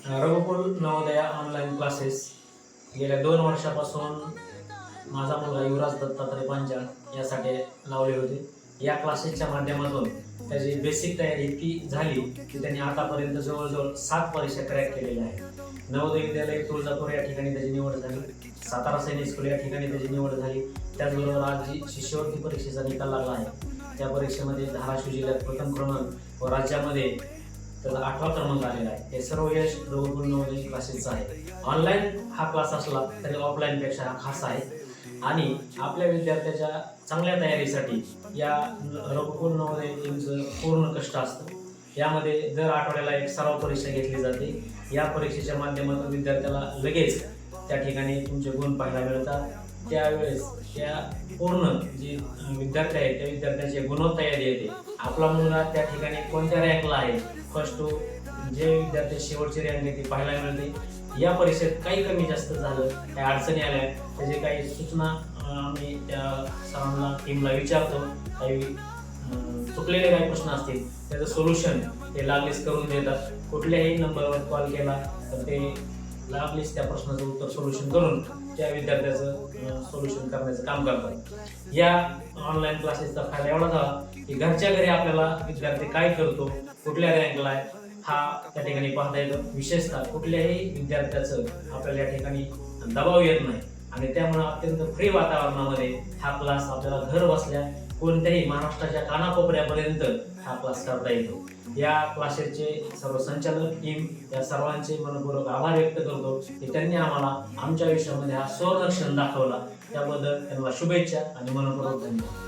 रघुकुल Navodaya online classes गेल्या 2 वर्षापासून माझा मुलगा युवराज दत्तात्रय पांचाळ यासाठी लावले होते. या क्लासेसच्या माध्यमातून त्याची बेसिक तयारी इतकी झाली की त्यांनी आतापर्यंत जवळजवळ 7 परीक्षा क्रॅक केलेल्या आहेत. नवोदय विद्यालय तुळजापूर या ठिकाणी त्याची निवड झाली, सातारा सैनिक स्कूल या ठिकाणी त्याची निवड झाली. त्याचबरोबर आज जी शिष्यवृत्ती परीक्षेचा निकाल लागला आहे त्या परीक्षेमध्ये धाराशिव जिल्ह्यात प्रथम क्रमांक व राज्यामध्ये त्याचा 8वा क्रमांक आलेला आहे. हे सर्व यश रघुकुल नवोदय क्लासेसचं आहे. ऑनलाईन हा क्लास असला तरी ऑफलाईनपेक्षा हा खास आहे आणि आपल्या विद्यार्थ्याच्या चांगल्या तयारीसाठी या रघुकुल नवोदय टीमचं पूर्ण कष्ट असतं. यामध्ये दर आठवड्याला एक सराव परीक्षा घेतली जाते. या परीक्षेच्या माध्यमातून विद्यार्थ्याला लगेच त्या ठिकाणी तुमचे गुण पाहायला मिळतात. त्यावेळेस त्या पूर्ण जी विद्यार्थी आहेत त्या विद्यार्थ्यांची गुणवत्ता यादी येते. आपला मुलगा त्या ठिकाणी कोणत्या रँकला आहे, फर्स्ट टू जे विद्यार्थी शेवटची रँक आहे ती पाहायला मिळते. या परीक्षेत काही कमी जास्त झालं, काही अडचणी आल्या, त्याचे काही सूचना आम्ही त्या सरांना टीमला विचारतो. काही चुकलेले काही प्रश्न असतील त्याचं सोल्युशन ते लागलीच करून देतात. कुठल्याही नंबरवर कॉल केला तर ते लागलीच त्या प्रश्नाचं उत्तर सोल्युशन करून त्या विद्यार्थ्याचं सोल्युशन करण्याचं काम करतात. या ऑनलाईन क्लासेसचा फायदा एवढा झाला की घरच्या घरी आपल्याला विद्यार्थी काय करतो, कुठल्या रँकला आहे हा त्या ठिकाणी पाहता येतो. विशेषतः कुठल्याही विद्यार्थ्याचं आपल्याला या ठिकाणी दबाव येत नाही आणि त्यामुळे अत्यंत फ्री वातावरणामध्ये हा क्लास आपल्याला घर बसल्या कोणत्याही महाराष्ट्राच्या कानाकोपऱ्यापर्यंत हा क्लास करता येतो. या क्लासेसचे सर्व संचालक टीम या सर्वांचे मनपूर्वक आभार व्यक्त करतो की त्यांनी आम्हाला आमच्या आयुष्यामध्ये हा सुवर्णक्षण दाखवला. त्याबद्दल त्यांना शुभेच्छा आणि मनपूर्वक धन्यवाद.